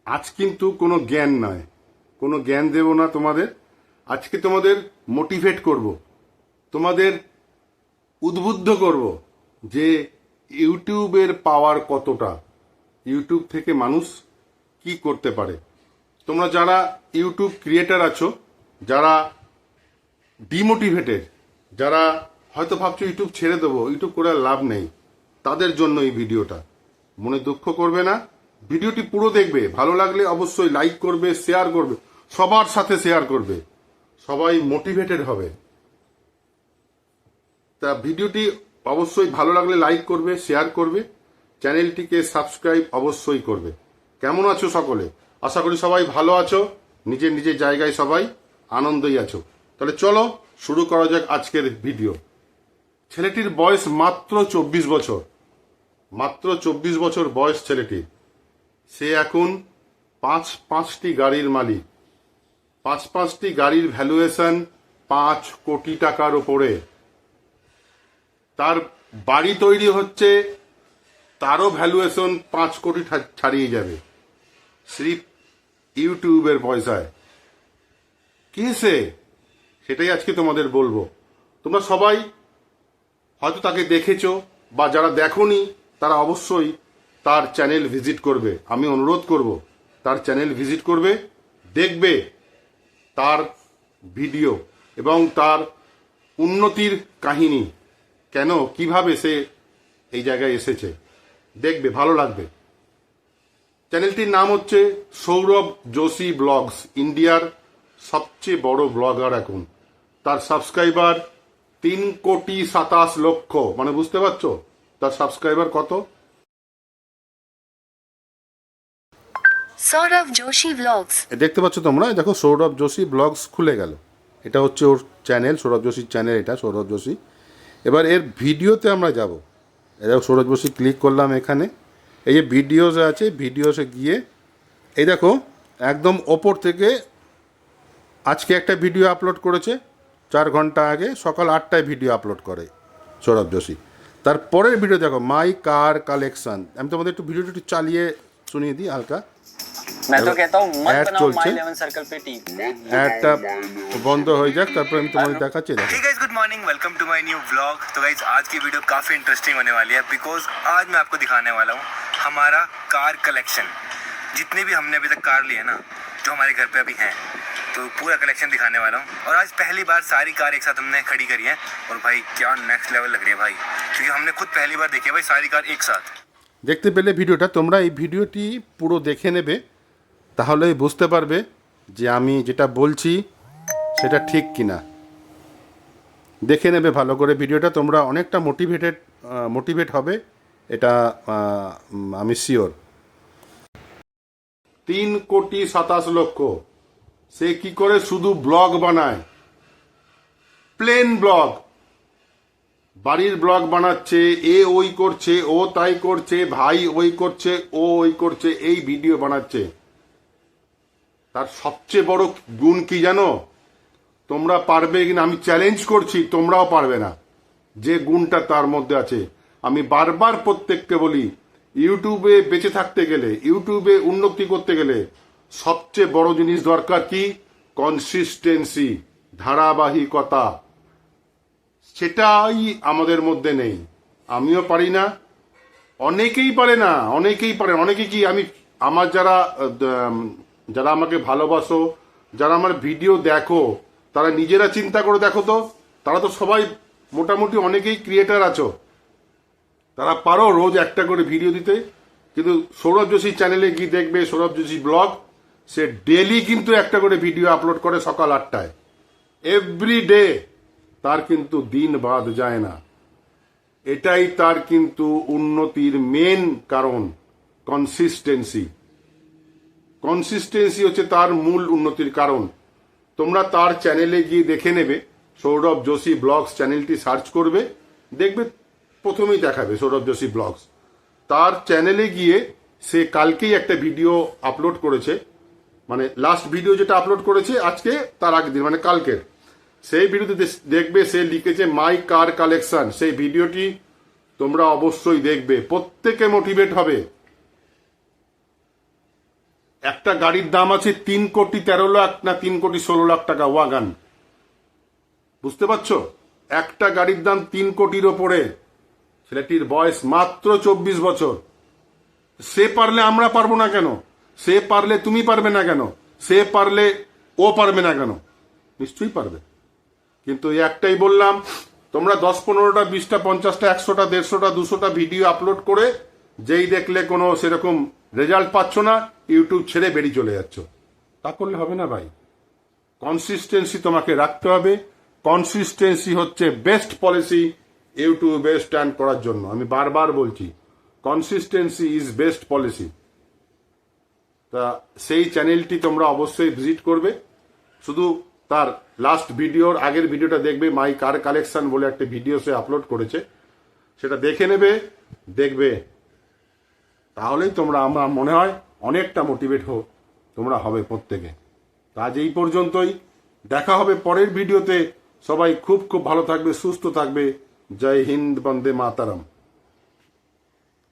আজ কিন্তু কোনো জ্ঞান নয়, কোনো জ্ঞান দেব না তোমাদের। আজকে তোমাদের মোটিভেট করব, তোমাদের উদ্বুদ্ধ করব যে ইউটিউবের পাওয়ার কতটা, ইউটিউব থেকে মানুষ কি করতে পারে। তোমরা যারা ইউটিউব ক্রিয়েটার আছো, যারা ডিমোটিভেটেড, যারা হয়তো ভাবছো ইউটিউব ছেড়ে দেবো, ইউটিউব করে আর লাভ নেই, তাদের জন্য এই ভিডিওটা। মনে দুঃখ করবে না, ভিডিওটি পুরো দেখবে, ভালো লাগলে অবশ্যই লাইক করবে, শেয়ার করবে, সবার সাথে শেয়ার করবে, সবাই মোটিভেটেড হবে। তা ভিডিওটি অবশ্যই ভালো লাগলে লাইক করবে, শেয়ার করবে, চ্যানেলটিকে সাবস্ক্রাইব অবশ্যই করবে। কেমন আছো সকলে? আশা করি সবাই ভালো আছো, নিজের নিজের জায়গায় সবাই আনন্দই আছো। তাহলে চলো শুরু করা যাক আজকের ভিডিও। ছেলেটির বয়স মাত্র 24 বছর, মাত্র 24 বছর বয়স ছেলেটির। সে এখন পাঁচটি গাড়ির মালিক, পাঁচটি গাড়ির ভ্যালুয়েশন 5 কোটি টাকার ওপরে। তার বাড়ি তৈরি হচ্ছে, তারও ভ্যালুয়েশন 5 কোটি ছাড়িয়ে যাবে, সির্ফ ইউটিউবের পয়সায়। কে সে, সেটাই আজকে তোমাদের বলবো। তোমরা সবাই হয়তো তাকে দেখেছো, বা যারা দেখোনি তারা অবশ্যই তার চ্যানেল ভিজিট করবে। আমি অনুরোধ করব, তার চ্যানেল ভিজিট করবে, দেখবে তার ভিডিও এবং তার উন্নতির কাহিনী, কেন কিভাবে সে এই জায়গায় এসেছে, দেখবে, ভালো লাগবে। চ্যানেলটির নাম হচ্ছে সৌরভ যোশী ব্লগস, ইন্ডিয়ার সবচেয়ে বড় ব্লগার এখন। তার সাবস্ক্রাইবার 3,27,00,000, মানে বুঝতে পারছো তার সাবস্ক্রাইবার কত? সৌরভ যোশী ব্লগস দেখতে পাচ্ছ তোমরা, দেখো সৌরভ যোশী ব্লগস খুলে গেল। এটা হচ্ছে ওর চ্যানেল, সৌরভ যোশীর চ্যানেল এটা, সৌরভ যোশী। এবার এর ভিডিওতে আমরা যাব। এটা সৌরভ যোশী ক্লিক করলাম এখানে, এই যে ভিডিওস আছে, ভিডিওসে গিয়ে এই দেখো একদম ওপর থেকে আজকে একটা ভিডিও আপলোড করেছে 4 ঘন্টা আগে, সকাল 8টায় ভিডিও আপলোড করে সৌরভ যোশী। তারপরের ভিডিও দেখো, মাই কার কালেকশন। আমি তোমাদের একটু ভিডিওটা একটু চালিয়ে শুনিয়ে দিই হালকা। मैं तो कहता हूँ मत ऐड बनाओ चलছে, माई लेवन सर्कल पे टीम। অ্যাডটা বন্ধ হয়ে যাক, তারপরে আমি তোমাদের দেখাচ্ছি। দেখো Hey guys, good morning, welcome to my new vlog। तो गाइज आज की वीडियो काफ़ी इंटरेस्टिंग होने वाली है, बिकॉज आज मैं आपको दिखाने वाला हूँ हमारा कार कलेक्शन। जितने भी हमने अभी तक कार लिए ना, जो हमारे घर पे अभी हैं, तो पूरा कलेक्शन दिखाने वाला हूँ। और आज पहली बार सारी कार एक साथ हमने खड़ी करी है, और भाई क्या नेक्स्ट लेवल लग रही है भाई, क्योंकि हमने खुद पहली बार देखी है भाई सारी कार एक साथ। দেখতে পেলে ভিডিওটা, তোমরা এই ভিডিওটি পুরো দেখে নেবে, তাহলেই বুঝতে পারবে যে আমি যেটা বলছি সেটা ঠিক কিনা। দেখে নেবে ভালো করে ভিডিওটা, তোমরা অনেকটা মোটিভেট হবে, এটা আমি শিওর। 3,27,00,000 সে কি করে শুধু ব্লগ বানায়, প্লেন ব্লগ, বাড়ির ব্লগ বানাচ্ছে, এ ওই করছে, ও তাই করছে, ভাই ওই করছে, ও ওই করছে, এই ভিডিও বানাচ্ছে। তার সবচেয়ে বড় গুণ কি জানো? তোমরা পারবে কিনা আমি চ্যালেঞ্জ করছি, তোমরাও পারবে না, যে গুণটা তার মধ্যে আছে। আমি বারবার প্রত্যেককে বলি, ইউটিউবে বেঁচে থাকতে গেলে, ইউটিউবে উন্নতি করতে গেলে সবচেয়ে বড় জিনিস দরকার কি? কনসিস্টেন্সি, ধারাবাহিকতা। সেটাই আমাদের মধ্যে নেই। আমিও পারি না, অনেকেই পারে না, অনেকেই পারে। অনেকে কি, আমি আমার যারা আমাকে ভালোবাসো, যারা আমার ভিডিও দেখো, তারা নিজেরা চিন্তা করে দেখো তো, তারা তো সবাই মোটামুটি অনেকেই ক্রিয়েটার আছো, তারা পারো রোজ একটা করে ভিডিও দিতে। কিন্তু সৌরভ যোশী চ্যানেলে গিয়ে দেখবে, সৌরভ যোশী ব্লগ, সে ডেলি কিন্তু একটা করে ভিডিও আপলোড করে সকাল 8টায়, এভরি ডে। তার কিন্তু দিন বাদ যায় না। এটাই তার কিন্তু উন্নতির মেন কারণ, কনসিস্টেন্সি। কনসিস্টেন্সি হচ্ছে তার মূল উন্নতির কারণ। তোমরা তার চ্যানেলে গিয়ে দেখে নেবে, সৌরভ যোশী ব্লগস চ্যানেলটি সার্চ করবে, দেখবে প্রথমেই দেখাবে সৌরভ যোশী ব্লগস। তার চ্যানেলে গিয়ে সে কালকেই একটা ভিডিও আপলোড করেছে, মানে লাস্ট ভিডিও যেটা আপলোড করেছে আজকে, তার আগের দিন মানে কালকের, সেই ভিডিওতে দেখবে সে লিখেছে মাই কার কালেকশন। সেই ভিডিওটি তোমরা অবশ্যই দেখবে, প্রত্যেকে মোটিভেট হবে। একটা গাড়ির দাম আছে 3,13,00,000 না 3,16,00,000 টাকা ওয়াগান। বুঝতে পারছো? একটা গাড়ির দাম 3 কোটির ওপরে। ছেলেটির বয়স মাত্র 24 বছর। সে পারলে আমরা পারবো না কেন? সে পারলে তুমি পারবে না কেন? সে পারলে ও পারবে না কেন? নিশ্চয়ই পারবে। কিন্তু এই একটাই বললাম, তোমরা 10-15টা 20টা 50টা 100টা 150টা 200টা ভিডিও আপলোড করে যেই দেখলে কোনো সেরকম রেজাল্ট পাচ্ছ না, ইউটিউব ছেড়ে বেরিয়ে চলে যাচ্ছ। তা করলে হবে না ভাই। কনসিস্টেন্সি তোমাকে রাখতে হবে। কনসিস্টেন্সি হচ্ছে বেস্ট পলিসি ইউটিউবে স্ট্যান্ড করার জন্য। আমি বারবার বলছি, কনসিস্টেন্সি ইজ বেস্ট পলিসি। তা সেই চ্যানেলটি তোমরা অবশ্যই ভিজিট করবে। শুধু তার লাস্ট ভিডিওর আগের ভিডিওটা দেখবে, মাই কার কালেকশন বলে একটা ভিডিও সে আপলোড করেছে, সেটা দেখে নেবে, দেখবে। তাহলেই তোমরা, আমার মনে হয়, অনেকটা মোটিভেট তোমরা হবে প্রত্যেকে। আজ এই পর্যন্তই। দেখা হবে পরের ভিডিওতে। সবাই খুব খুব ভালো থাকবে, সুস্থ থাকবে। জয় হিন্দ, বন্দে মাতারাম।